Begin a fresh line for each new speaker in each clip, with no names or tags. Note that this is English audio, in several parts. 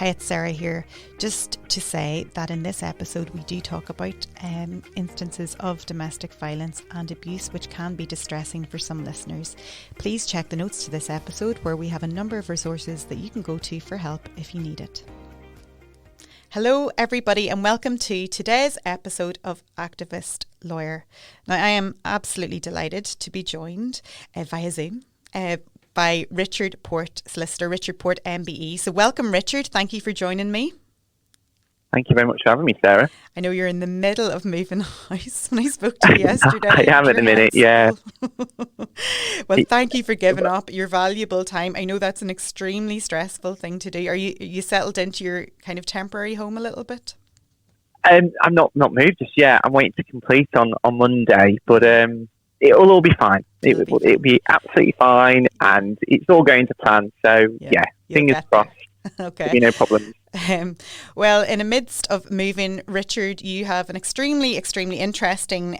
Hi, it's Sarah here. Just to say that in this episode we do talk about instances of domestic violence and abuse which can be distressing for some listeners. Please check the notes to this episode where we have a number of resources that you can go to for help if you need it. Hello everybody and welcome to today's episode of Activist Lawyer. Now I am absolutely delighted to be joined via Zoom by Richard Port Solicitor, Richard Port MBE. So welcome Richard, thank you for joining me.
Thank you very much for having me, Sarah.
I know you're in the middle of moving house when I spoke to you yesterday.
I am at the minute, yeah.
Well, thank you for giving up your valuable time. I know that's an extremely stressful thing to do. Are you settled into your kind of temporary home a little bit?
I'm not moved just yet. I'm waiting to complete on Monday, but it'll all be fine. It'll be absolutely fine, and it's all going to plan. So yeah fingers crossed. Okay. There'll be no problems.
Well, in the midst of moving, Richard, you have an extremely interesting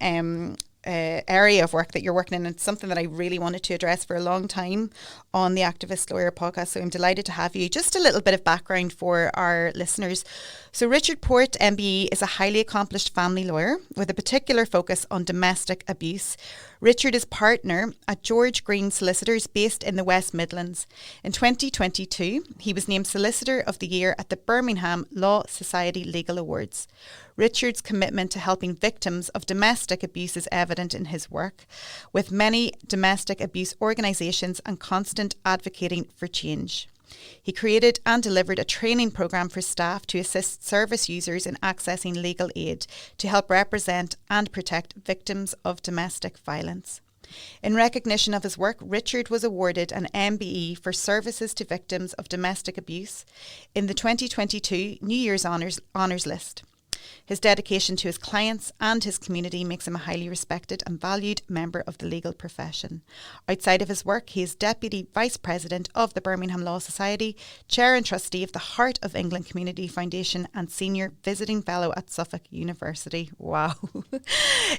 area of work that you're working in. It's something that I really wanted to address for a long time on the Activist Lawyer podcast. So I'm delighted to have you. Just a little bit of background for our listeners. So Richard Port MBE is a highly accomplished family lawyer with a particular focus on domestic abuse. Richard is partner at George Green Solicitors based in the West Midlands. In 2022, he was named Solicitor of the Year at the Birmingham Law Society Legal Awards. Richard's commitment to helping victims of domestic abuse is evident in his work, with many domestic abuse organisations and constant advocating for change. He created and delivered a training programme for staff to assist service users in accessing legal aid to help represent and protect victims of domestic violence. In recognition of his work, Richard was awarded an MBE for services to victims of domestic abuse in the 2022 New Year's Honours List. His dedication to his clients and his community makes him a highly respected and valued member of the legal profession. Outside of his work, he is Deputy Vice President of the Birmingham Law Society, Chair and Trustee of the Heart of England Community Foundation and Senior Visiting Fellow at Suffolk University. Wow.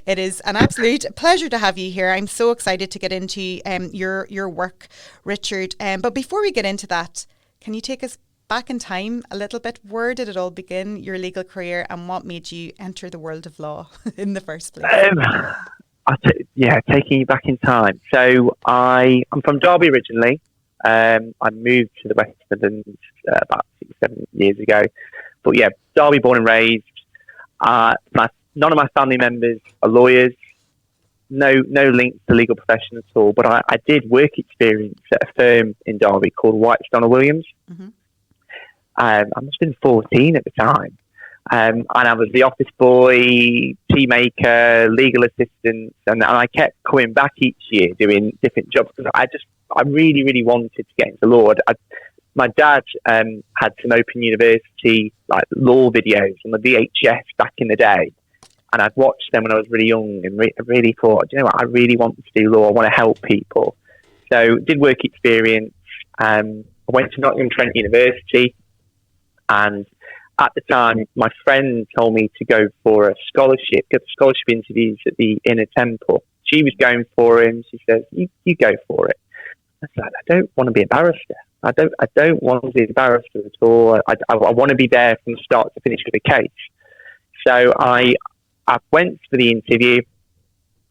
It is an absolute pleasure to have you here. I'm so excited to get into your work, Richard. But before we get into that, can you take us back in time a little bit? Where did it all begin, your legal career, and what made you enter the world of law in the first place?
Taking you back in time. So I'm from Derby originally. I moved to the West Midlands about 6-7 years ago. But yeah, Derby born and raised. None of my family members are lawyers. No link to the legal profession at all. But I did work experience at a firm in Derby called White Williams. Mm-hmm. I must have been 14 at the time. And I was the office boy, tea maker, legal assistant, and I kept coming back each year doing different jobs because I really, really wanted to get into law. My dad had some Open University like law videos on the VHS back in the day, and I'd watched them when I was really young and really thought, you know what, I really want to do law. I want to help people. So did work experience. I went to Nottingham Trent University. And at the time, my friend told me to go for a scholarship, get the scholarship interviews at the Inner Temple. She was going for him. She says, you go for it. I said, I don't want to be a barrister. I don't want to be a barrister at all. I want to be there from start to finish with a case. So I went for the interview.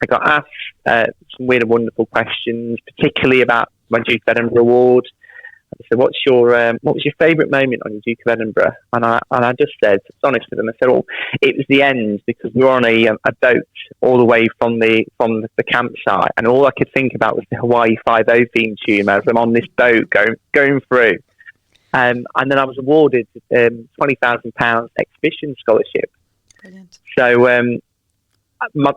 I got asked some weird and wonderful questions, particularly about my Duke of Edinburgh Award. So what was your favourite moment on your Duke of Edinburgh? And I just said, to be honest with them, I said, it was the end because we were on a boat all the way from the campsite, and all I could think about was the Hawaii 5-0 theme tune as I'm on this boat going through. And then I was awarded £20,000 exhibition scholarship. Brilliant. So my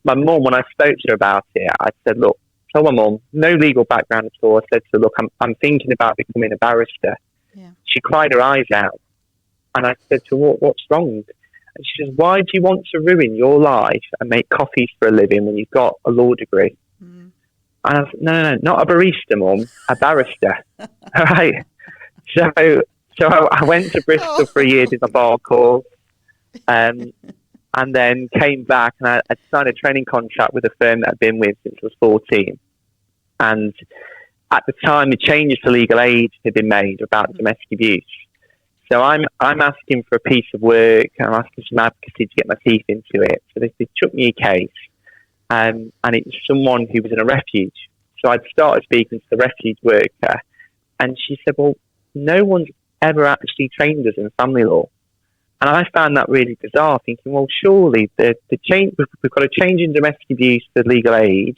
mum, when I spoke to her about it, I said, look, told my mum, no legal background at all. I said to her, look, I'm thinking about becoming a barrister. Yeah. She cried her eyes out. And I said to her, what's wrong? And she says, why do you want to ruin your life and make coffees for a living when you've got a law degree? Mm. And I said, no, not a barista, Mum, a barrister. All right. So I went to Bristol for a year, did my bar course. and then came back and I signed a training contract with a firm that I'd been with since I was 14. And at the time, the changes to legal aid had been made about domestic abuse. So I'm asking for a piece of work. I'm asking some advocacy to get my teeth into it. So they took me a case, and it's someone who was in a refuge. So I'd started speaking to the refuge worker, and she said, "Well, no one's ever actually trained us in family law." And I found that really bizarre, thinking, well, surely the change, we've got a change in domestic abuse for legal aid.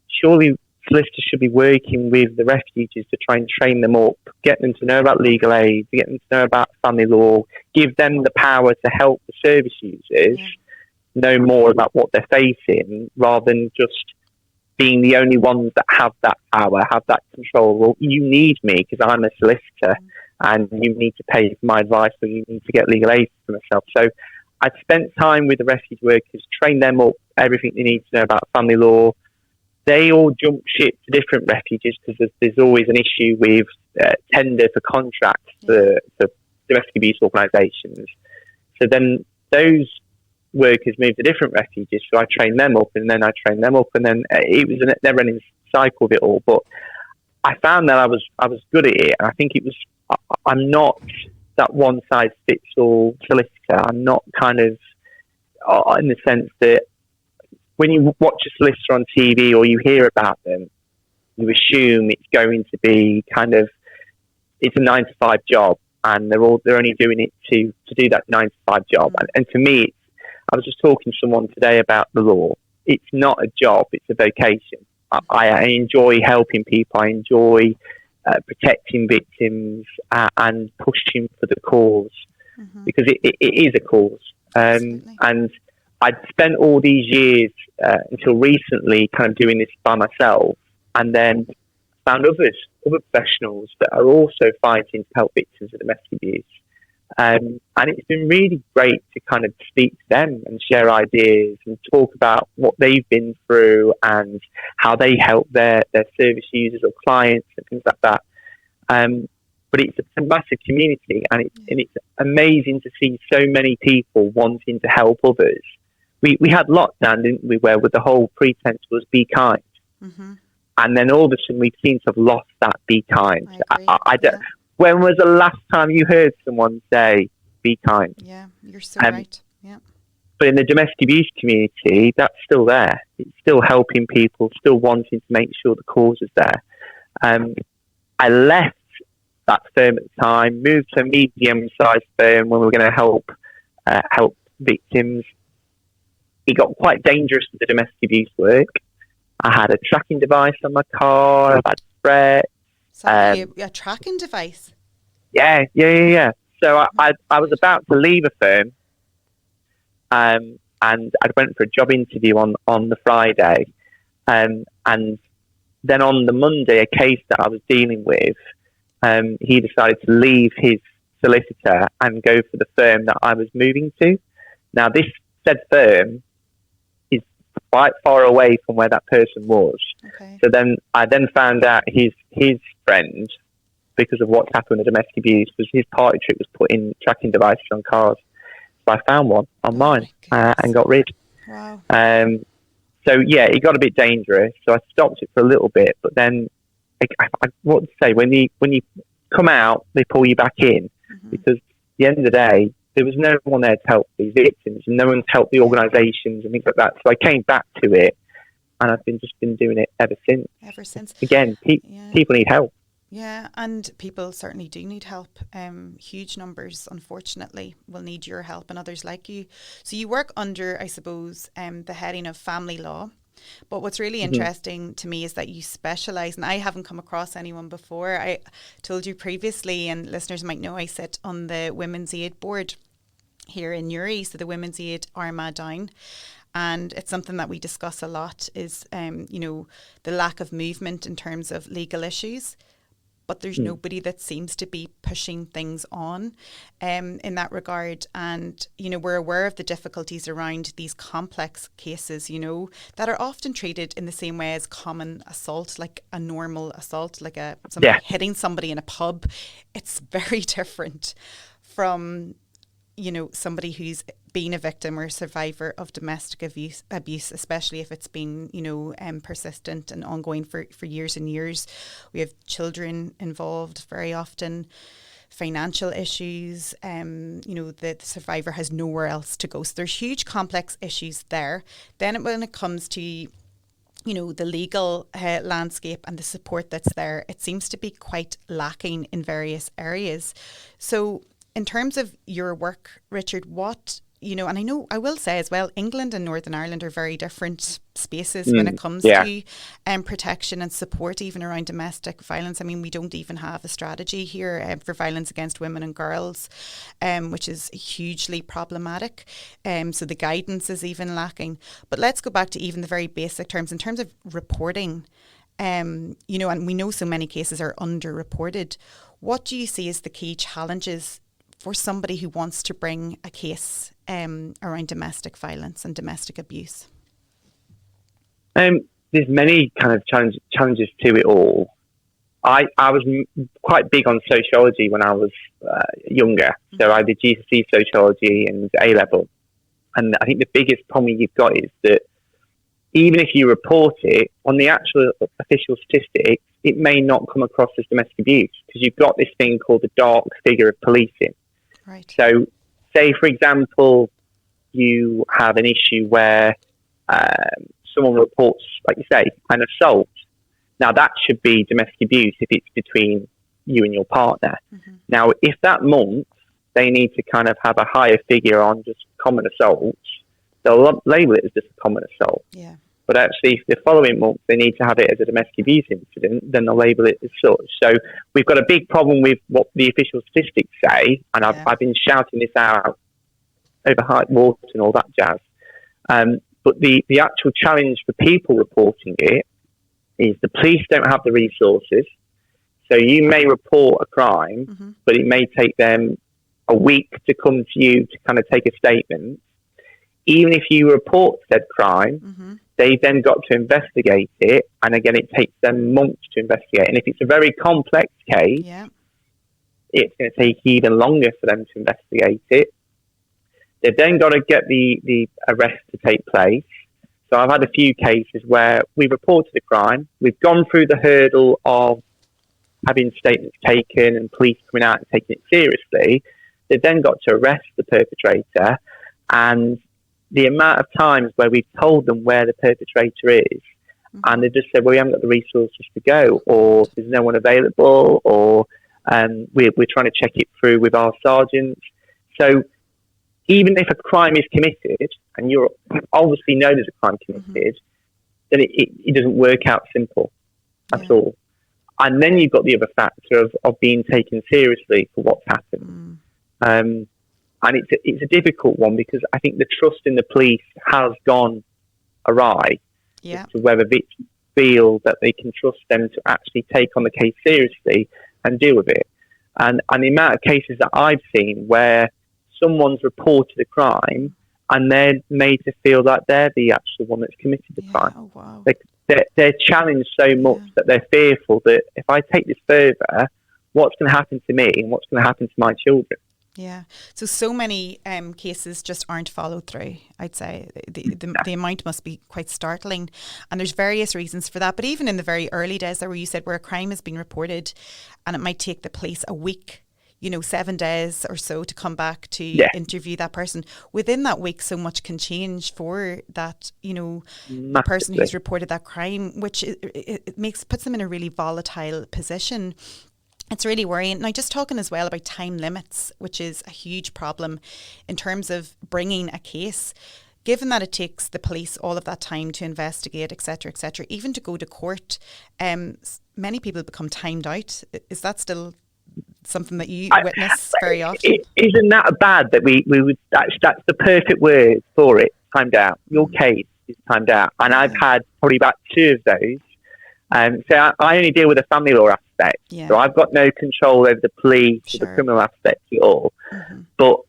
Surely solicitors should be working with the refugees to try and train them up, get them to know about legal aid, get them to know about family law, give them the power to help the service users know more about what they're facing, rather than just being the only ones that have that power, have that control. Well, you need me because I'm a solicitor, and you need to pay for my advice, or you need to get legal aid for myself. So I'd spent time with the refuge workers, trained them up, everything they need to know about family law. They all jump ship to different refuges because there's always an issue with tender for contracts for domestic abuse organisations. So then those workers moved to different refuges, so I trained them up, and then I trained them up, and then it was a never-ending cycle of it all. But I found that I was good at it, and I think I'm not that one-size-fits-all solicitor. I'm not kind of in the sense that when you watch a solicitor on TV or you hear about them, you assume it's going to be kind of, it's a 9-to-5 job, and they're only doing it to do that 9-to-5 job. And to me, I was just talking to someone today about the law. It's not a job; it's a vocation. I enjoy helping people. I enjoy protecting victims and pushing for the cause, because it is a cause. And I'd spent all these years until recently kind of doing this by myself, and then found other professionals that are also fighting to help victims of domestic abuse. And it's been really great to kind of speak to them and share ideas and talk about what they've been through and how they help their service users or clients and things like that. But it's a massive community, and it's amazing to see so many people wanting to help others. We had lockdown, didn't we, where the whole pretense was be kind. And then all of a sudden we seem to have lost that be kind. I don't. When was the last time you heard someone say, be kind?
Yeah, you're so right. Yeah.
But in the domestic abuse community, that's still there. It's still helping people, still wanting to make sure the cause is there. I left that firm at the time, moved to a medium-sized firm when we were going to help victims. It got quite dangerous with the domestic abuse work. I had a tracking device on my car. I've had threats.
A tracking device?
Yeah. So I was about to leave a firm, and I went for a job interview on the Friday, and then on the Monday, a case that I was dealing with, he decided to leave his solicitor and go for the firm that I was moving to. Now, this said firm is quite far away from where that person was. Okay. So then I found out his friend, because of what's happened with domestic abuse, was his party trick was putting tracking devices on cars. So I found one on mine and got rid.
Wow.
So yeah, it got a bit dangerous. So I stopped it for a little bit, but then I what to say, when you come out, they pull you back in, because at the end of the day, there was no one there to help these victims, and no one to help the organisations and things like that. So I came back to it, and I've just been doing it ever since. Again, people need help.
Yeah, and people certainly do need help. Huge numbers, unfortunately, will need your help and others like you. So you work under, I suppose, the heading of family law. But what's really interesting to me is that you specialise, and I haven't come across anyone before. I told you previously, and listeners might know, I sit on the Women's Aid Board here in Newry, so the Women's Aid Armagh Down. And it's something that we discuss a lot is, the lack of movement in terms of legal issues. But there's nobody that seems to be pushing things on in that regard. And, we're aware of the difficulties around these complex cases, that are often treated in the same way as common assault, like a normal assault, like somebody hitting somebody in a pub. It's very different from, somebody who's been a victim or a survivor of domestic abuse, especially if it's been, persistent and ongoing for years and years. We have children involved very often, financial issues. The survivor has nowhere else to go. So there's huge complex issues there. Then when it comes to the legal landscape and the support that's there, it seems to be quite lacking in various areas. So in terms of your work, Richard, and I will say as well, England and Northern Ireland are very different spaces when it comes to protection and support, even around domestic violence. I mean, we don't even have a strategy here for violence against women and girls, which is hugely problematic. So the guidance is even lacking. But let's go back to even the very basic terms in terms of reporting. And we know so many cases are underreported. What do you see as the key challenges for somebody who wants to bring a case around domestic violence and domestic abuse?
There's many kind of challenges to it all. I was quite big on sociology when I was younger. Mm-hmm. So I did GCSE sociology and A-level. And I think the biggest problem you've got is that even if you report it, on the actual official statistics, it may not come across as domestic abuse because you've got this thing called the dark figure of policing.
Right.
So, say, for example, you have an issue where someone reports, like you say, an assault. Now, that should be domestic abuse if it's between you and your partner. Mm-hmm. Now, if that month they need to kind of have a higher figure on just common assaults, they'll label it as just a common assault.
Yeah.
But actually, if the following month they need to have it as a domestic abuse incident, then they'll label it as such. So we've got a big problem with what the official statistics say, and I've been shouting this out over high water and all that jazz. But the actual challenge for people reporting it is the police don't have the resources. So you may report a crime, mm-hmm. but it may take them a week to come to you to kind of take a statement. Even if you report said crime, mm-hmm. they then got to investigate it. And again, it takes them months to investigate. And if it's a very complex case, it's going to take even longer for them to investigate it. They've then got to get the arrest to take place. So I've had a few cases where we reported a crime. We've gone through the hurdle of having statements taken and police coming out and taking it seriously. They've then got to arrest the perpetrator, and the amount of times where we've told them where the perpetrator is, mm-hmm. and they just said, well, we haven't got the resources to go, or there's no one available, or we're trying to check it through with our sergeants. So even if a crime is committed, and you obviously know there's a crime committed, mm-hmm. then it doesn't work out simple at all. And then you've got the other factor of being taken seriously for what's happened. Mm. And it's a difficult one because I think the trust in the police has gone awry as to whether victims feel that they can trust them to actually take on the case seriously and deal with it. And the amount of cases that I've seen where someone's reported a crime and they're made to feel that they're the actual one that's committed the crime.
Oh, wow.
They're challenged so much that they're fearful that if I take this further, what's going to happen to me and what's going to happen to my children?
Yeah. So many cases just aren't followed through, I'd say. The amount must be quite startling. And there's various reasons for that. But even in the very early days there where you said where a crime has been reported and it might take the police a week, 7 days or so to come back to interview that person. Within that week, so much can change for that, the person who's reported that crime, which it puts them in a really volatile position. It's really worrying. Now, just talking as well about time limits, which is a huge problem in terms of bringing a case, given that it takes the police all of that time to investigate, et cetera, even to go to court, many people become timed out. Is that still something that you witness very often?
Isn't that bad that we would, that's the perfect word for it, timed out. Your case is timed out. And I've had probably about 2 of those. So I only deal with the family law aspect. Yeah. So I've got no control over the police or the criminal aspect at all. Mm-hmm. But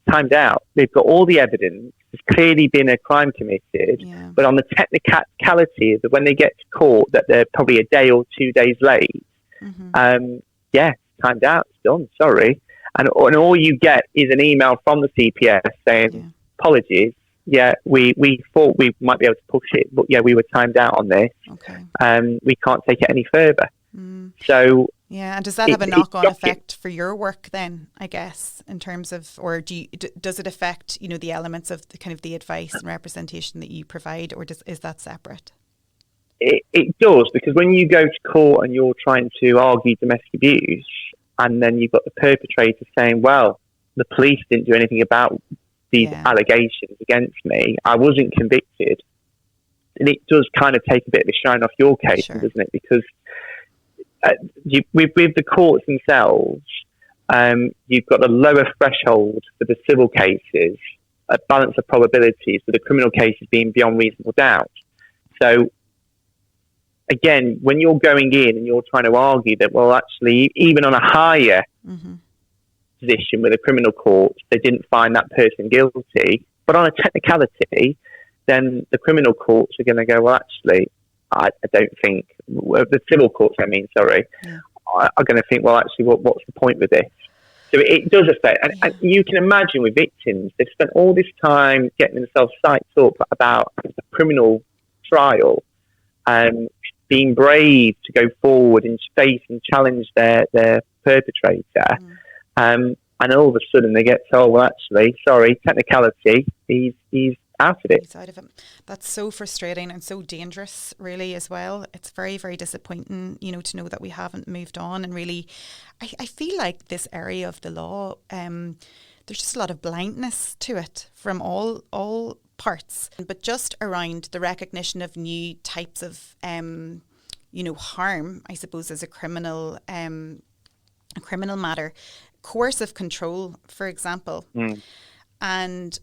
timed out. They've got all the evidence. There's clearly been a crime committed. Yeah. But on the technicality of when they get to court that they're probably a day or 2 days late, mm-hmm. Timed out. It's done. Sorry. And all you get is an email from the CPS saying, apologies. Yeah, we thought we might be able to push it, but we were timed out on this. Okay. We can't take it any further. Mm. So
Yeah, and does that have a knock-on effect for your work then, I guess, in terms of, or does it affect, the elements of the kind of the advice and representation that you provide, or is that separate?
It does, because when you go to court and you're trying to argue domestic abuse, and then you've got the perpetrator saying, well, the police didn't do anything about these allegations against me, I wasn't convicted. And it does kind of take a bit of a shine off your case,
Sure.
doesn't it? Because with the courts themselves, you've got a lower threshold for the civil cases, a balance of probabilities, with the criminal cases being beyond reasonable doubt. So, again, when you're going in and you're trying to argue that, well, actually, even on a higher position with a criminal court, they didn't find that person guilty, but on a technicality, then the criminal courts are going to go, well, actually, I don't think, the civil courts, are going to think, well, actually, what's the point with this? So it does affect, and you can imagine with victims, they've spent all this time getting themselves psyched up about a criminal trial, being brave to go forward and face and challenge their perpetrator, and all of a sudden they get told, well, actually, sorry, technicality, he's out of it.
He's out of it. That's so frustrating and so dangerous, really, as well. It's very, very disappointing, to know that we haven't moved on. And really, I feel like this area of the law, there's just a lot of blindness to it from all parts. But just around the recognition of new types of, harm, I suppose, as a criminal matter, coercive control, for example. And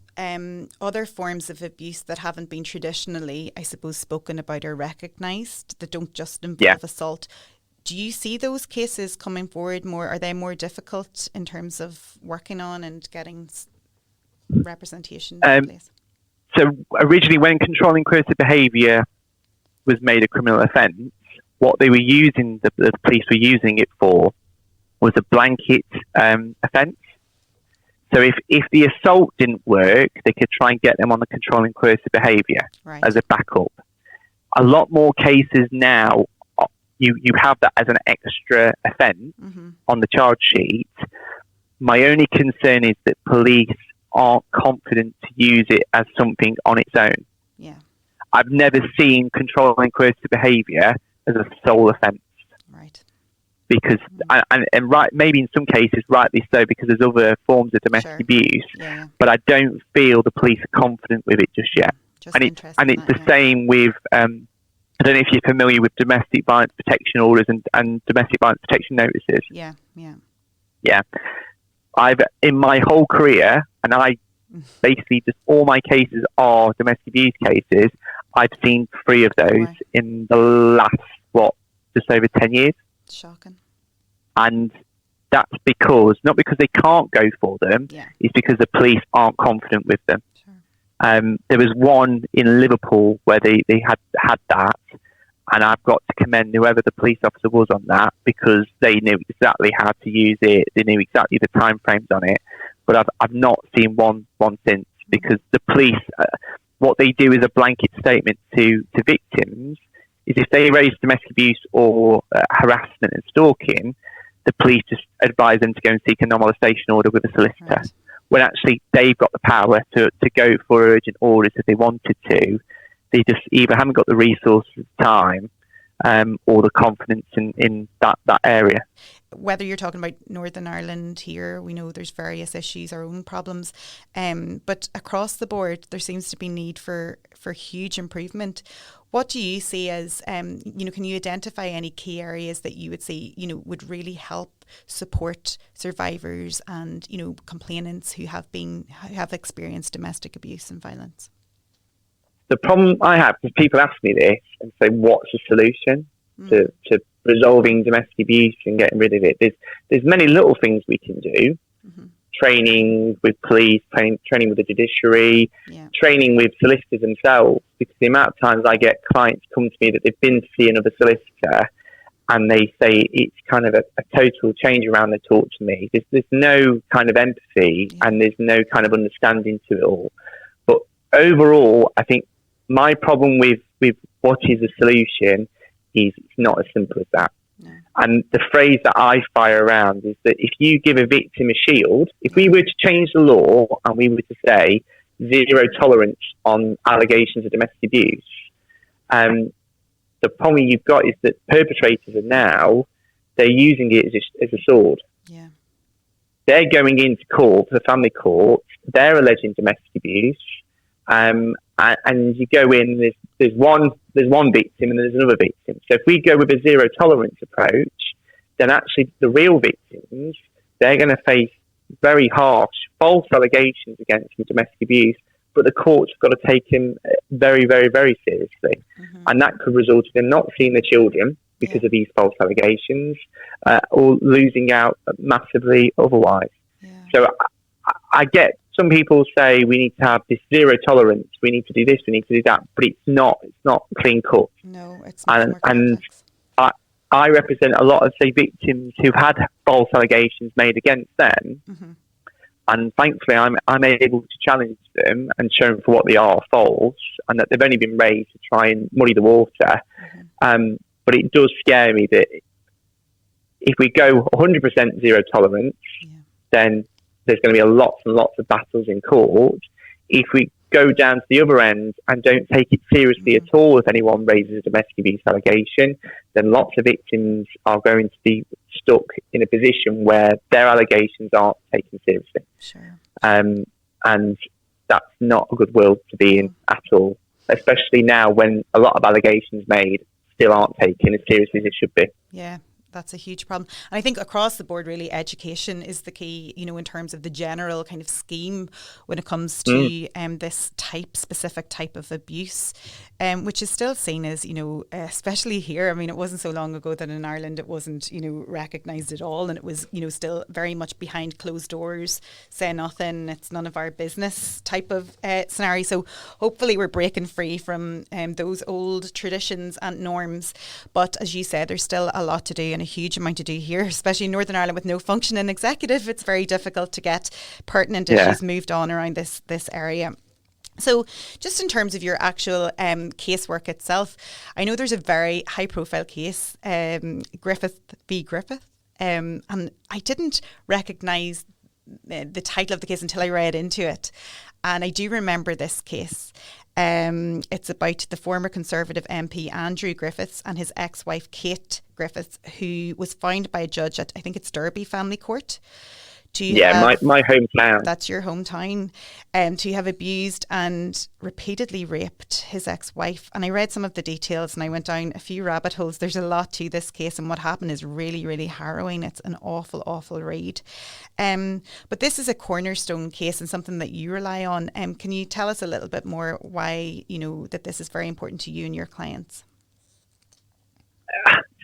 other forms of abuse that haven't been traditionally, I suppose, spoken about or recognised, that don't just involve assault. Do you see those cases coming forward more? Are they more difficult in terms of working on and getting representation in place?
So originally, when controlling coercive behaviour was made a criminal offence, what they were using, the police were using it for, was a blanket offence. So if the assault didn't work, they could try and get them on the controlling coercive behaviour as a backup. A lot more cases now, you have that as an extra offence on the charge sheet. My only concern is that police aren't confident to use it as something on its own.
Yeah.
I've never seen controlling coercive behaviour as a sole offence.
Right.
Because maybe in some cases rightly so, because there's other forms of domestic abuse, but I don't feel the police are confident with it just yet. And it's the same with I don't know if you're familiar with domestic violence protection orders and domestic violence protection notices. Yeah. I've in my whole career, and I basically just all my cases are domestic abuse cases. I've seen 3 of those in the last just over 10 years.
Shocking.
And that's not because they can't go for them, it's because the police aren't confident with them. Sure. There was one in Liverpool where they had that, and I've got to commend whoever the police officer was on that, because they knew exactly how to use it, they knew exactly the time frames on it. But I've not seen one since, because the police, what they do is a blanket statement to victims, is if they raise domestic abuse or harassment and stalking, the police just advise them to go and seek a non-molestation order with a solicitor. Right. When actually they've got the power to go for urgent orders if they wanted to. They just either haven't got the resources, time, or the confidence in that area.
Whether you're talking about Northern Ireland here, we know there's various issues, our own problems, but across the board there seems to be need for huge improvement. What do you see as, can you identify any key areas that you would say, would really help support survivors and, complainants who have experienced domestic abuse and violence?
The problem I have is people ask me this and say, what's the solution to resolving domestic abuse and getting rid of it? There's many little things we can do. Training with police, training with the judiciary, training with solicitors themselves, because the amount of times I get clients come to me that they've been to see another solicitor and they say it's kind of a total change around they talk to me. There's no kind of empathy and there's no kind of understanding to it all. But overall, I think my problem with what is a solution is it's not as simple as that. And the phrase that I fire around is that if you give a victim a shield, if we were to change the law and we were to say zero tolerance on allegations of domestic abuse, the problem you've got is that perpetrators are now, they're using it as a sword.
Yeah.
They're going into court, the family court, they're alleging domestic abuse, and you go in, there's one victim and there's another victim. So if we go with a zero tolerance approach, then actually the real victims, they're going to face very harsh, false allegations against them of domestic abuse, but the courts have got to take them very, very, very seriously. Mm-hmm. And that could result in them not seeing their children because of these false allegations, or losing out massively otherwise. Yeah. So I get some people say we need to have this zero tolerance, we need to do this, we need to do that, but it's not clean cut.
No, it's
not. And I represent a lot of, say, victims who've had false allegations made against them. Mm-hmm. And thankfully, I'm able to challenge them and show them for what they are, false, and that they've only been raised to try and muddy the water. Mm-hmm. But it does scare me that if we go 100% zero tolerance, then there's going to be lots and lots of battles in court. If we go down to the other end and don't take it seriously at all if anyone raises a domestic abuse allegation, then lots of victims are going to be stuck in a position where their allegations aren't taken seriously.
Sure.
And that's not a good world to be in at all, especially now when a lot of allegations made still aren't taken as seriously as it should be.
Yeah. That's a huge problem. And I think across the board, really, education is the key, in terms of the general kind of scheme when it comes to this specific type of abuse, which is still seen as, especially here. I mean, it wasn't so long ago that in Ireland it wasn't, recognised at all. And it was, still very much behind closed doors, say nothing, it's none of our business type of scenario. So hopefully we're breaking free from those old traditions and norms. But as you said, there's still a lot to do and a huge amount to do here, especially in Northern Ireland with no functioning executive. It's very difficult to get pertinent issues moved on around this area. So just in terms of your actual casework itself, I know there's a very high profile case, Griffith v. Griffith, and I didn't recognise the title of the case until I read into it. And I do remember this case. It's about the former Conservative MP Andrew Griffiths and his ex-wife Kate Griffiths, who was found by a judge at, I think it's Derby Family Court.
My hometown.
That's your hometown. To have abused and repeatedly raped his ex-wife. And I read some of the details and I went down a few rabbit holes. There's a lot to this case, and what happened is really, really harrowing. It's an awful, awful read. But this is a cornerstone case and something that you rely on. Can you tell us a little bit more why, that this is very important to you and your clients?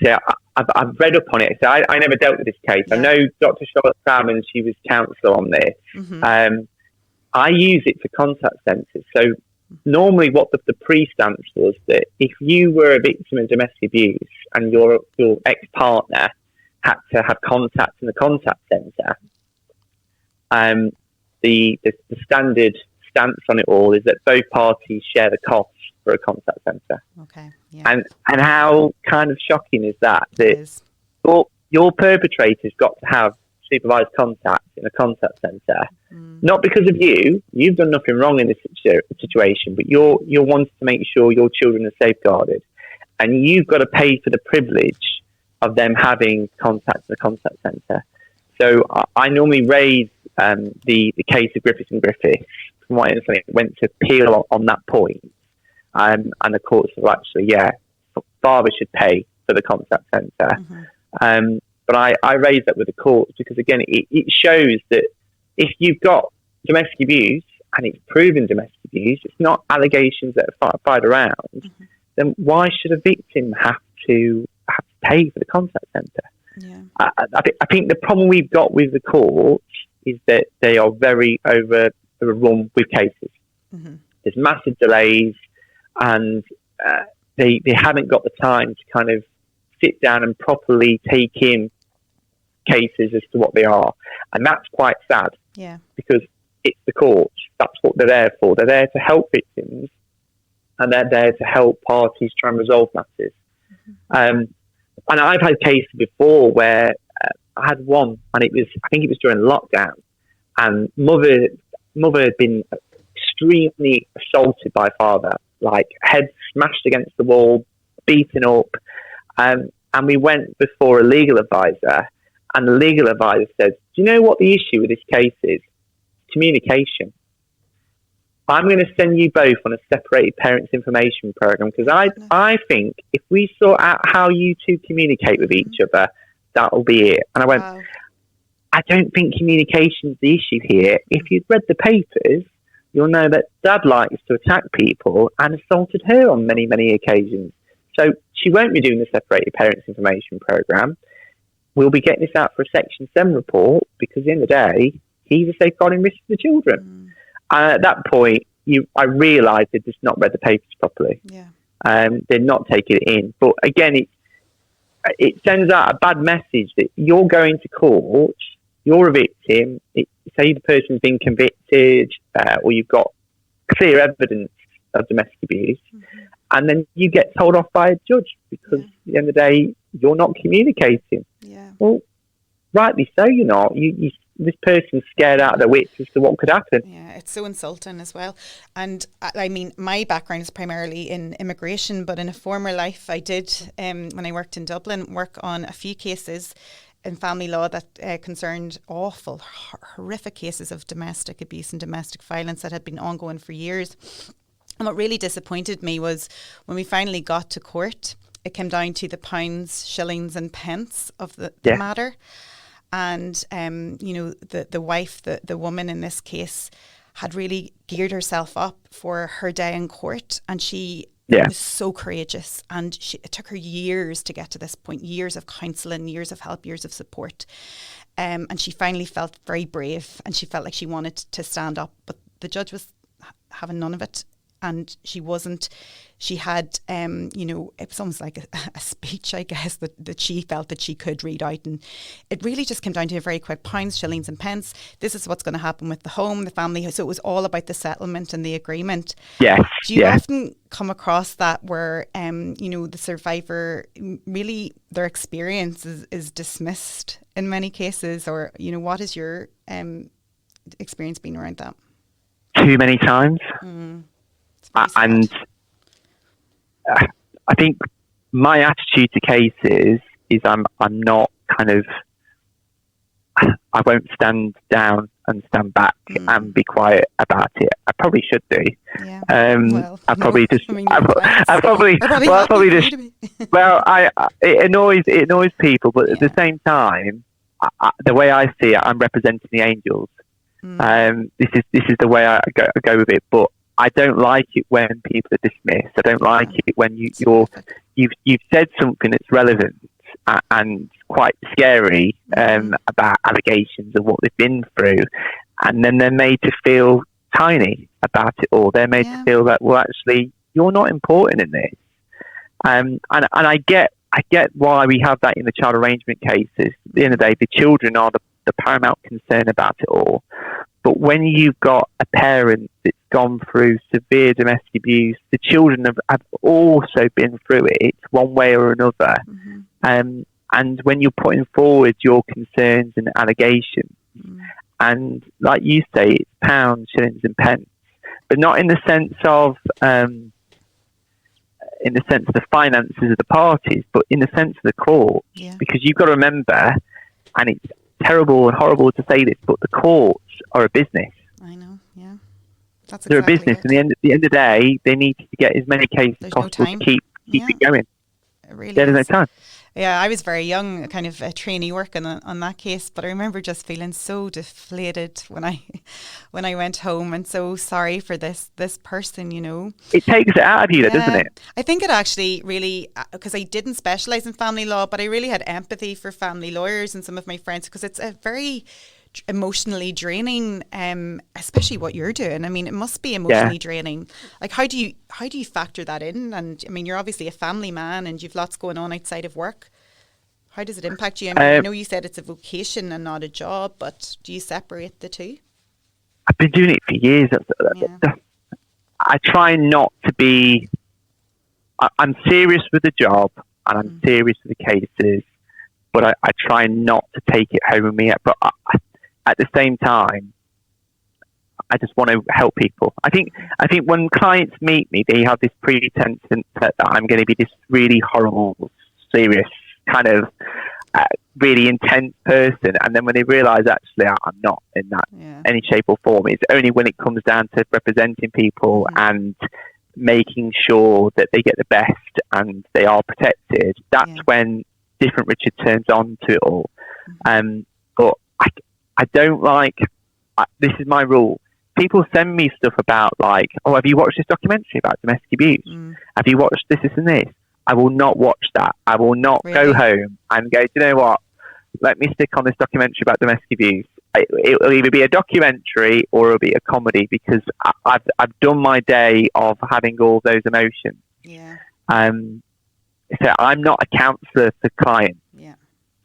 Yeah, I've read up on it. So I never dealt with this case. Yeah. I know Dr. Charlotte Salmon, she was counsel on this. Mm-hmm. I use it for contact centres. So normally what the pre-stance was that if you were a victim of domestic abuse and your ex-partner had to have contact in the contact centre, the standard stance on it all is that both parties share the costs for a contact centre.
Okay. Yeah.
And how kind of shocking is that? Your perpetrator's got to have supervised contact in a contact centre, not because of you've done nothing wrong in this situation, but you're wanting to make sure your children are safeguarded, and you've got to pay for the privilege of them having contact in the contact centre. So I normally raise the case of Griffiths and Griffiths. From what I understand, it went to appeal on that point. And the courts have actually, father should pay for the contact centre. Mm-hmm. But I raise that with the courts because, again, it shows that if you've got domestic abuse and it's proven domestic abuse, it's not allegations that are fired around, then why should a victim have to pay for the contact centre? Yeah. I think the problem we've got with the courts is that they are very overrun with cases. Mm-hmm. There's massive delays, and they haven't got the time to kind of sit down and properly take in cases as to what they are. And that's quite sad. Yeah. Because it's the courts. That's what they're there for. They're there to help victims, and they're there to help parties try and resolve matters. Mm-hmm. and I've had cases before where I had one, and I think it was during lockdown, and mother had been extremely assaulted by father, like head smashed against the wall, beaten up, and we went before a legal advisor, and the legal advisor said, "Do you know what the issue with this case is? Communication. I'm going to send you both on a separated parents information program because I think if we sort out how you two communicate with each other, that'll be it." And I went,
Wow.
I don't think communication's the issue here. If you'd read the papers, you'll know that Dad likes to attack people and assaulted her on many, many occasions. So she won't be doing the separated parents information program. We'll be getting this out for a Section 7 report because at the end of the day, he's a safeguarding risk to the children. And at that point, I realised they'd just not read the papers properly.
Yeah.
They're not taking it in. But again, it sends out a bad message that you're going to court, you're a victim, say the person's been convicted, or you've got clear evidence of domestic abuse, and then you get told off by a judge because at the end of the day, you're not communicating.
Yeah.
Well, rightly so, you're not. This person's scared out of their wits as to what could happen.
Yeah, it's so insulting as well. And I mean, my background is primarily in immigration, but in a former life, I did, when I worked in Dublin, work on a few cases in family law that concerned awful, horrific cases of domestic abuse and domestic violence that had been ongoing for years. And what really disappointed me was when we finally got to court, it came down to the pounds, shillings and pence of the matter. And, the wife, the woman in this case, had really geared herself up for her day in court. And she was so courageous. And it took her years to get to this point, years of counselling, years of help, years of support. And she finally felt very brave and she felt like she wanted to stand up. But the judge was having none of it. And she had, it was almost like a speech, I guess, that she felt that she could read out. And it really just came down to a very quick pounds, shillings and pence. This is what's going to happen with the home, the family. So it was all about the settlement and the agreement.
Yes.
Do you often come across that where, the survivor, really their experience is dismissed in many cases? Or, what has your experience been around that?
Too many times. And I think my attitude to cases is I'm not I won't stand down and stand back and be quiet about it. I probably should do.
Yeah.
It annoys people, but at the same time, the way I see it, I'm representing the angels. This is the way I go with it, but I don't like it when people are dismissed. I don't like it when you've said something that's relevant and quite scary about allegations of what they've been through, and then they're made to feel tiny about it all. They're made to feel that, well, actually, you're not important in this. And I get why we have that in the child arrangement cases. At the end of the day, the children are the paramount concern about it all. But when you've got a parent that's gone through severe domestic abuse, the children have also been through it one way or another. And when you're putting forward your concerns and allegations, and like you say, it's pounds, shillings and pence, but not in the sense of the finances of the parties, but in the sense of the court. Because you've got to remember, and it's terrible and horrible to say this, but the courts are a business.
I know, yeah.
They're a business, and at the end of the day, they need to get as many cases as possible to keep it going.
It really
there's no time.
Yeah, I was very young, kind of a trainee working on that case, but I remember just feeling so deflated when I went home and so sorry for this person,
It takes it out of you, doesn't it?
I think it actually really, because I didn't specialise in family law, but I really had empathy for family lawyers and some of my friends, because it's a very emotionally draining, especially what you're doing. I mean, it must be emotionally draining. Like, how do you factor that in? And I mean, you're obviously a family man and you've lots going on outside of work. How does it impact you? I mean, I know you said it's a vocation and not a job, but do you separate the two?
I've been doing it for years. I try not to be. I'm serious with the job. and I'm serious with the cases, but I try not to take it home with me. But at the same time, I just want to help people. I think when clients meet me, they have this pretense that I'm going to be this really horrible, serious, kind of really intense person. And then when they realise, actually, I'm not in that any shape or form. It's only when it comes down to representing people and making sure that they get the best and they are protected. That's when different Richard turns on to it all. But I don't like, this is my rule. People send me stuff about like, oh, have you watched this documentary about domestic abuse? Have you watched this and this? I will not watch that. I will not go home and go, do you know what? Let me stick on this documentary about domestic abuse. It will either be a documentary or it'll be a comedy, because I've done my day of having all those emotions.
Yeah.
So I'm not a counsellor for clients.
Yeah.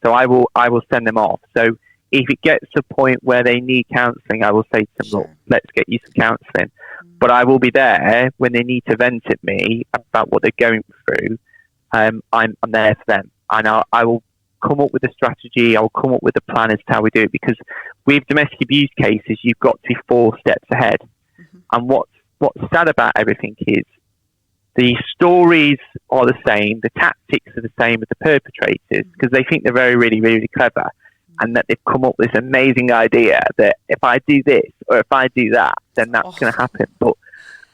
So I will send them off. So if it gets to a point where they need counselling, I will say to them, look, let's get you some counselling. But I will be there when they need to vent at me about what they're going through. I'm there for them. And I will come up with a strategy. I'll come up with a plan as to how we do it. Because with domestic abuse cases, you've got to be 4 steps ahead. And what's sad about everything is the stories are the same. The tactics are the same as the perpetrators, because they think they're very, really, really clever. And that they've come up with this amazing idea that if I do this or if I do that, then that's going to happen. But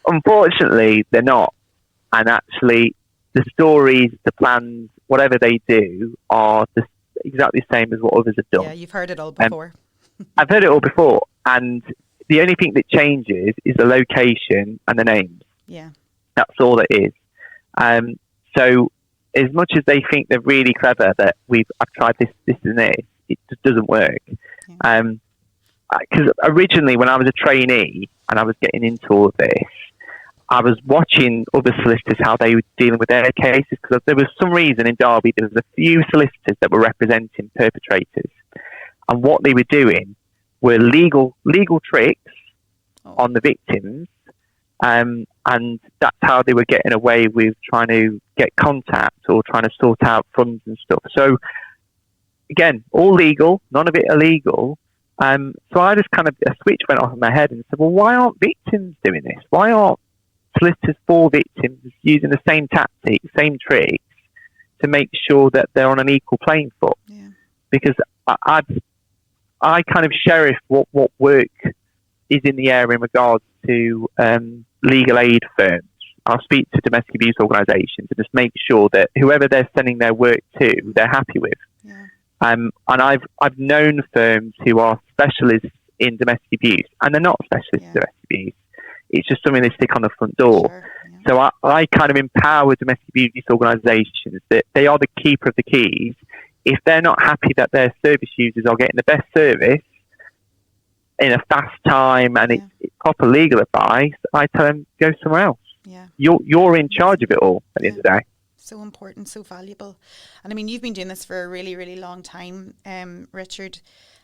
unfortunately, they're not. And actually, the stories, the plans, whatever they do are exactly the same as what others have done.
Yeah, you've heard it all before.
I've heard it all before. And the only thing that changes is the location and the names.
Yeah.
That's all it is. So as much as they think they're really clever, that I've tried this and this, it just doesn't work. Because originally, when I was a trainee and I was getting into all of this, I was watching other solicitors, how they were dealing with their cases, because there was some reason in Derby there was a few solicitors that were representing perpetrators, and what they were doing were legal tricks on the victims, and that's how they were getting away with trying to get contact or trying to sort out funds and stuff. So again, all legal, none of it illegal. So I just kind of, a switch went off in my head and said, well, why aren't victims doing this? Why aren't solicitors for victims using the same tactics, same tricks to make sure that they're on an equal playing foot?
Yeah.
Because I kind of sheriff what work is in the air in regards to legal aid firms. I'll speak to domestic abuse organisations and just make sure that whoever they're sending their work to, they're happy with.
Yeah.
And I've known firms who are specialists in domestic abuse, and they're not specialists in domestic abuse. It's just something they stick on the front door.
Sure. Yeah.
So I kind of empower domestic abuse organisations that they are the keeper of the keys. If they're not happy that their service users are getting the best service in a fast time and it's proper legal advice, I tell them, go somewhere else.
Yeah.
You're in charge of it all at the end of the day.
So important, so valuable. And I mean, you've been doing this for a really, really long time, Richard.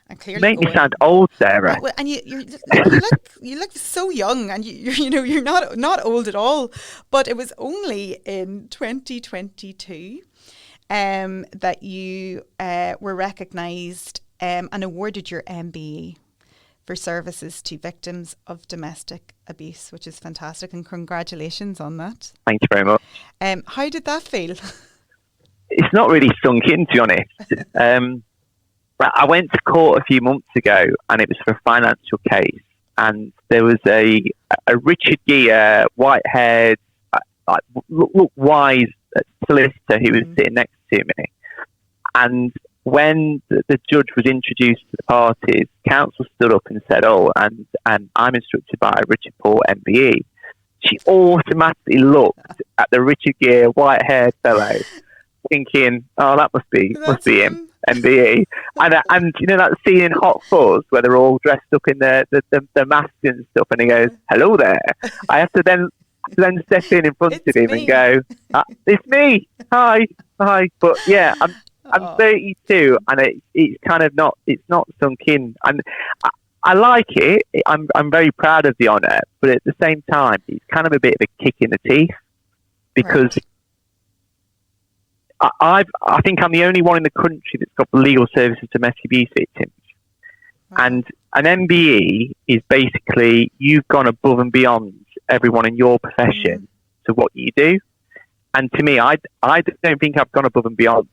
And clearly
make me sound old, Sarah.
And you look so young, and you're not old at all. But it was only in 2022 that you were recognised and awarded your MBE for services to victims of domestic abuse, which is fantastic, and congratulations on that.
Thank you very much.
How did that feel?
It's not really sunk in, to be honest. I went to court a few months ago, and it was for a financial case, and there was a Richard Gere, white-haired, look wise solicitor who was sitting next to me. And when the judge was introduced to the parties, counsel stood up and said, and I'm instructed by Richard Port MBE. She automatically looked at the Richard Gere, white-haired fellow, thinking, that must be him, MBE. And you know that scene in Hot Fuzz where they're all dressed up in their masks and stuff, and he goes, hello there. I have to then step in front of him and go, it's me, hi. But yeah, I'm 32, and it's kind of not sunk in, and I like it. I'm very proud of the honour, but at the same time, it's kind of a bit of a kick in the teeth, because I think I'm the only one in the country that's got legal services to domestic abuse victims. Wow. And an MBE is basically you've gone above and beyond everyone in your profession to what you do. And to me, I don't think I've gone above and beyond.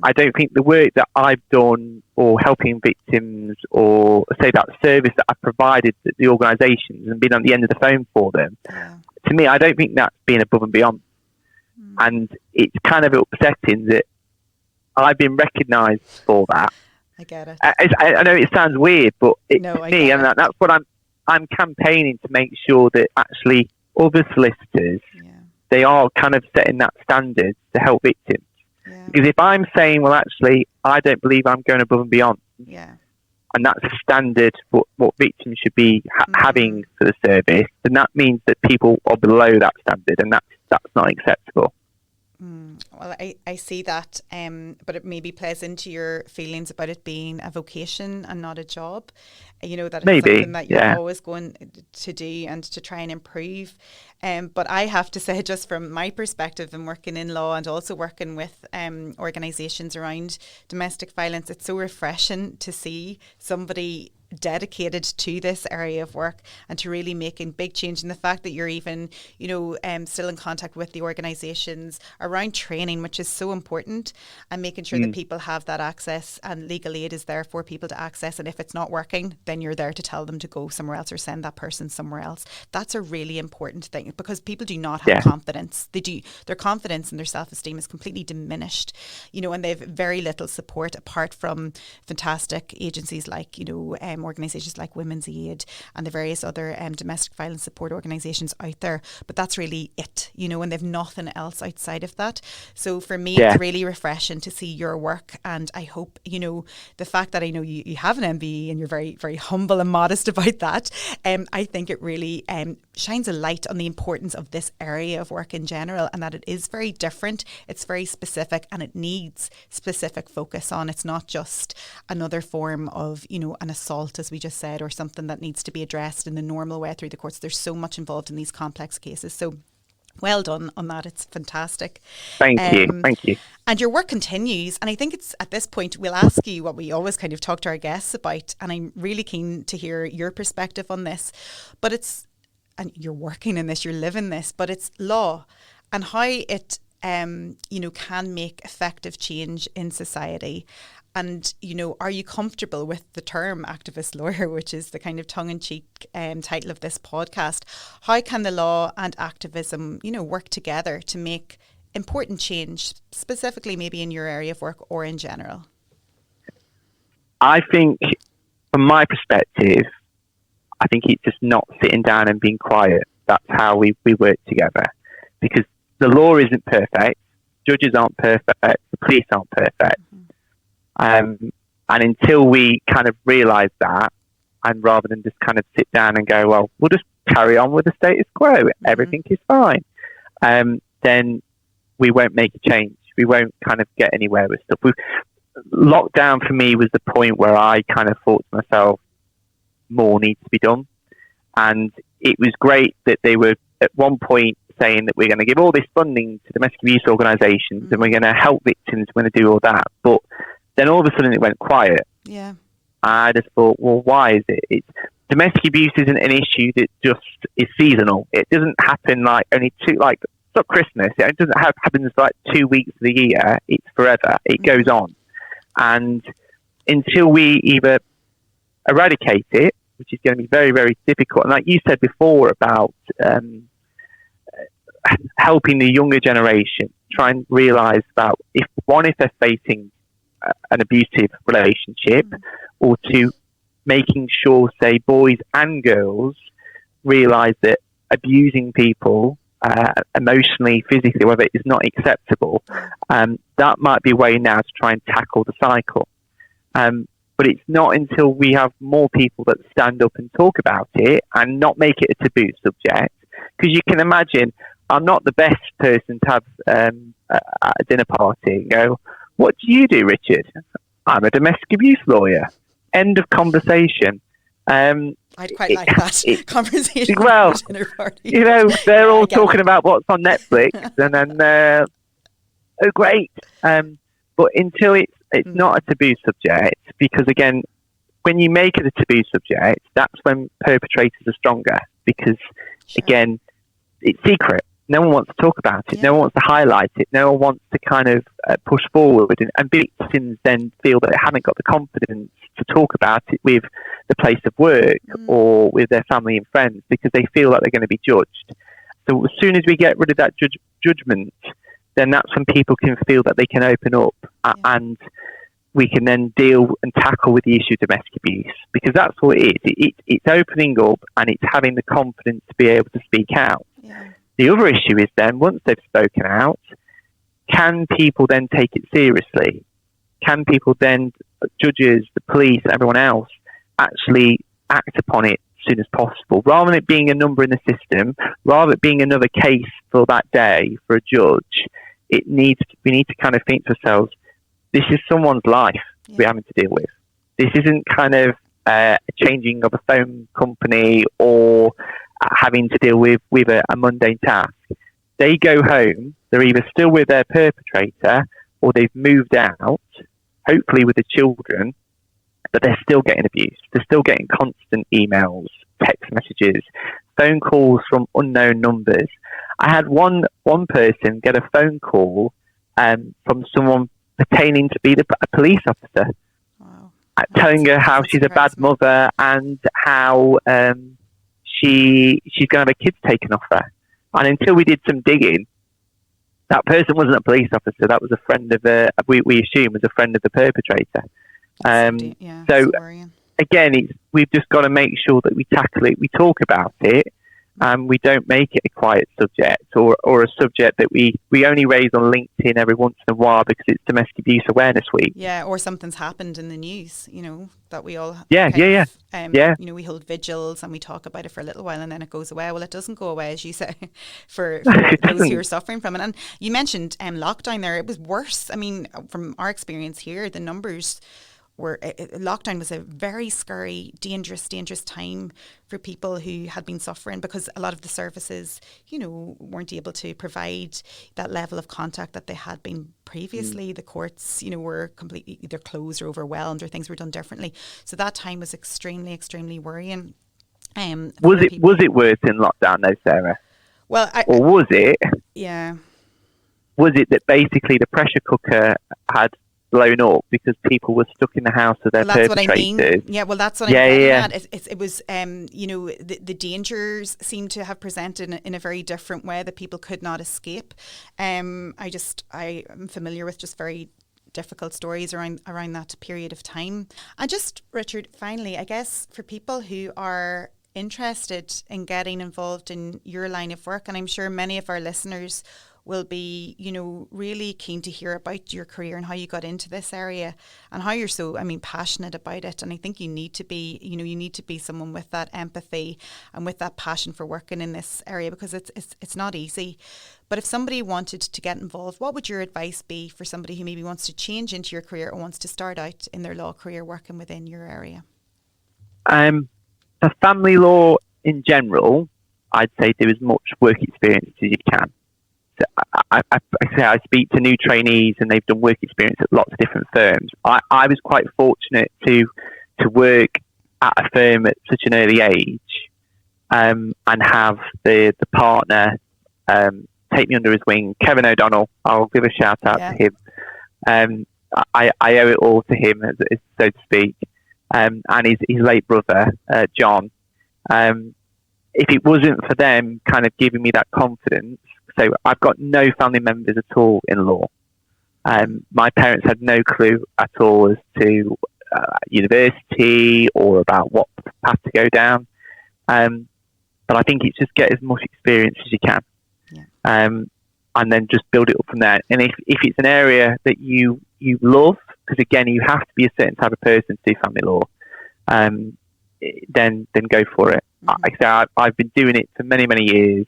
I don't think the work that I've done or helping victims or say that service that I've provided to the organisations and been on the end of the phone for them, to me, I don't think that's been above and beyond. And it's kind of upsetting that I've been recognised for that.
I get it.
I know it sounds weird, but that's what I'm campaigning to make sure that actually other solicitors, they are kind of setting that standard to help victims. Yeah. Because if I'm saying, well, actually, I don't believe I'm going above and beyond, and that's a standard for what victims should be having for the service, then that means that people are below that standard, and that's not acceptable.
Well, I see that, but it maybe plays into your feelings about it being a vocation and not a job. You know, that it's something that you're always going to do and to try and improve. But I have to say, just from my perspective and working in law and also working with organisations around domestic violence, it's so refreshing to see somebody dedicated to this area of work and to really making big change. And the fact that you're even, still in contact with the organisations around training, which is so important, and making sure that people have that access, and legal aid is there for people to access. And if it's not working, then you're there to tell them to go somewhere else or send that person somewhere else. That's a really important thing, because people do not have confidence. Their confidence and their self-esteem is completely diminished, and they have very little support apart from fantastic agencies like, organisations like Women's Aid and the various other domestic violence support organisations out there. But that's really it, and they've nothing else outside of that. So for me, it's really refreshing to see your work. And I hope, the fact that I know you have an MBE and you're very, very humble and modest about that, I think it really shines a light on the importance of this area of work in general, and that it is very different, it's very specific, and it needs specific focus on. It's not just another form of, an assault, as we just said, or something that needs to be addressed in the normal way through the courts. There's so much involved in these complex cases. So well done on that. It's fantastic.
Thank you.
And your work continues. And I think it's at this point we'll ask you what we always kind of talk to our guests about. And I'm really keen to hear your perspective on this. But and you're working in this, you're living this, but it's law and how it, can make effective change in society. And, are you comfortable with the term activist lawyer, which is the kind of tongue-in-cheek title of this podcast? How can the law and activism, work together to make important change, specifically maybe in your area of work or in general?
I think, from my perspective, I think it's just not sitting down and being quiet. That's how we work together. Because the law isn't perfect, judges aren't perfect, the police aren't perfect. And until we kind of realise that, and rather than just kind of sit down and go, well, we'll just carry on with the status quo, everything is fine, then we won't make a change. We won't kind of get anywhere with stuff. Lockdown for me was the point where I kind of thought to myself, more needs to be done. And it was great that they were at one point saying that we're going to give all this funding to domestic abuse organisations and we're going to help victims, we're going to do all that. But then all of a sudden it went quiet.
Yeah.
I just thought, well, why is it? Domestic abuse isn't an issue that just is seasonal. It doesn't happen like only it's not Christmas. It doesn't happen like 2 weeks of the year. It's forever. It goes on. And until we either eradicate it, which is going to be very, very difficult. And like you said before about helping the younger generation try and realise that if they're facing an abusive relationship, or to making sure, say, boys and girls realise that abusing people emotionally, physically, whether it is not acceptable, that might be a way now to try and tackle the cycle. But it's not until we have more people that stand up and talk about it and not make it a taboo subject. Because you can imagine, I'm not the best person to have at a dinner party and go, what do you do, Richard? I'm a domestic abuse lawyer. End of conversation.
I'd quite like that conversation.
Well, they're all talking about what's on Netflix, and then oh great. But until it's not a taboo subject, because again, when you make it a taboo subject, that's when perpetrators are stronger, because again, it's secret. No one wants to talk about it. No one wants to highlight it. No one wants to kind of push forward. And victims then feel that they haven't got the confidence to talk about it with the place of work or with their family and friends, because they feel like they're going to be judged. So as soon as we get rid of that judgment, then that's when people can feel that they can open up and we can then deal and tackle with the issue of domestic abuse, because that's what it is. It's opening up and it's having the confidence to be able to speak out.
Yeah.
The other issue is then, once they've spoken out, can people then take it seriously? Can people then, judges, the police, everyone else, actually act upon it as soon as possible? Rather than it being a number in the system, rather than it being another case for that day for a judge, we need to kind of think to ourselves, this is someone's life we're having to deal with. This isn't kind of a changing of a phone company or having to deal with a mundane task. They go home, they're either still with their perpetrator or they've moved out, hopefully with the children, but they're still getting abused. They're still getting constant emails, text messages, phone calls from unknown numbers. I had one person get a phone call from someone pertaining to be a police officer, telling her how she's a bad mother and how she's going to have her kids taken off her. And until we did some digging, that person wasn't a police officer. That was a friend of we assume was a friend of the perpetrator. So again, we've just got to make sure that we tackle it, we talk about it, and we don't make it a quiet subject or a subject that we only raise on LinkedIn every once in a while because it's Domestic Abuse Awareness Week.
Yeah, or something's happened in the news, that we all we hold vigils and we talk about it for a little while and then it goes away. Well, it doesn't go away, as you say, for those who are suffering from it. And you mentioned lockdown there. It was worse. I mean, from our experience here, the numbers lockdown was a very scary, dangerous time for people who had been suffering, because a lot of the services, weren't able to provide that level of contact that they had been previously. The courts, were completely either closed or overwhelmed, or things were done differently. So that time was extremely, extremely worrying.
Was it worse in lockdown though, Sarah?
Well,
was it?
Yeah.
Was it that basically the pressure cooker had blown up because people were stuck in the house with their perpetrators?
That's what I mean. Yeah, well, that's what I'm getting at. It was, the dangers seem to have presented in a very different way that people could not escape. I am familiar with just very difficult stories around that period of time. And just, Richard, finally, I guess for people who are interested in getting involved in your line of work, and I'm sure many of our listeners will be, really keen to hear about your career and how you got into this area and how you're so, passionate about it. And I think you need to be someone with that empathy and with that passion for working in this area, because it's not easy. But if somebody wanted to get involved, what would your advice be for somebody who maybe wants to change into your career or wants to start out in their law career working within your area?
For family law in general, I'd say do as much work experience as you can. So I speak to new trainees and they've done work experience at lots of different firms. I was quite fortunate to work at a firm at such an early age and have the partner take me under his wing, Kevin O'Donnell. I'll give a shout out to him. I owe it all to him, so to speak, and his late brother, John. If it wasn't for them kind of giving me that confidence, so I've got no family members at all in law. My parents had no clue at all as to university or about what path to go down. But I think it's just get as much experience as you can, and then just build it up from there. And if it's an area that you love, because again, you have to be a certain type of person to do family law, then go for it. Like I say, I've been doing it for many, many years.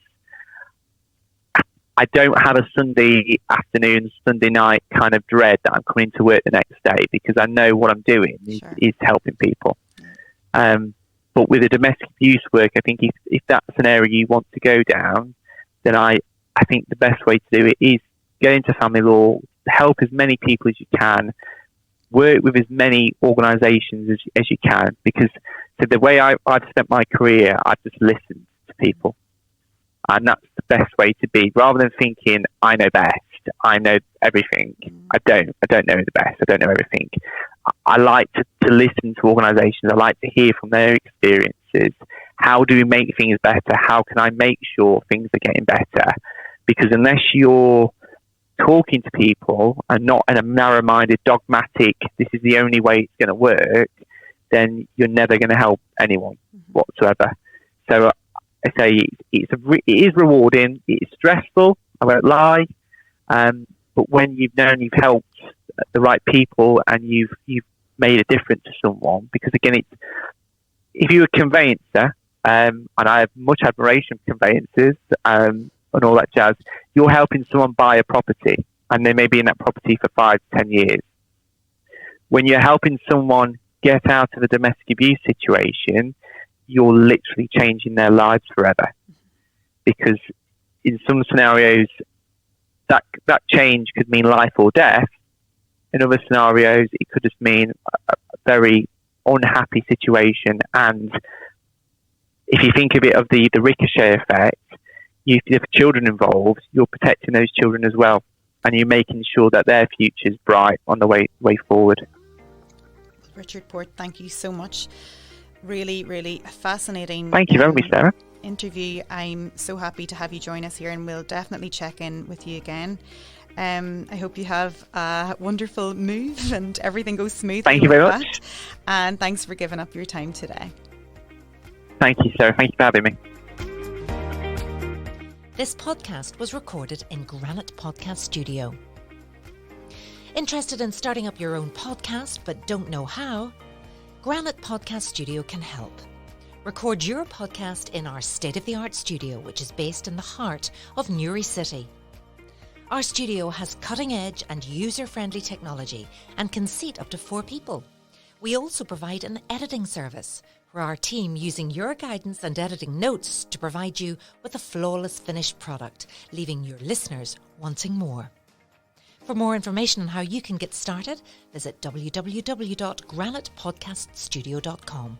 I don't have a Sunday afternoon, Sunday night kind of dread that I'm coming to work the next day, because I know what I'm doing is helping people. But with the domestic abuse work, I think if that's an area you want to go down, then I think the best way to do it is get into family law, help as many people as you can, work with as many organisations as you can, because so the way I've spent my career, I've just listened to people, and that's the best way to be, rather than thinking I know best, I know everything. I don't know the best, I don't know everything. I like to listen to organisations. I like to hear from their experiences. How do we make things better? How can I make sure things are getting better? Because unless you're talking to people and not in a narrow-minded, dogmatic, this is the only way it's going to work, then you're never going to help anyone whatsoever. So I say it is rewarding. It is stressful, I won't lie. But when you've known you've helped the right people and you've made a difference to someone, because again, if you're a conveyancer, and I have much admiration for conveyancers and all that jazz, you're helping someone buy a property, and they may be in that property for 5 to 10 years. When you're helping someone get out of a domestic abuse situation, you're literally changing their lives forever. Because in some scenarios, that change could mean life or death. In other scenarios, it could just mean a very unhappy situation. And if you think of it of the ricochet effect, if you have children involved, you're protecting those children as well. And you're making sure that their future is bright on the way forward.
Richard Port, thank you so much. Really, really fascinating.
Thank you very much, Sarah.
Interview. I'm so happy to have you join us here, and we'll definitely check in with you again. I hope you have a wonderful move and everything goes smoothly.
Thank you very much.
And thanks for giving up your time today.
Thank you, Sarah. Thank you for having me.
This podcast was recorded in Granite Podcast Studio. Interested in starting up your own podcast but don't know how? Granite Podcast Studio can help. Record your podcast in our state-of-the-art studio, which is based in the heart of Newry City. Our studio has cutting-edge and user-friendly technology and can seat up to 4 people. We also provide an editing service for our team, using your guidance and editing notes to provide you with a flawless finished product, leaving your listeners wanting more. For more information on how you can get started, visit www.granitepodcaststudio.com.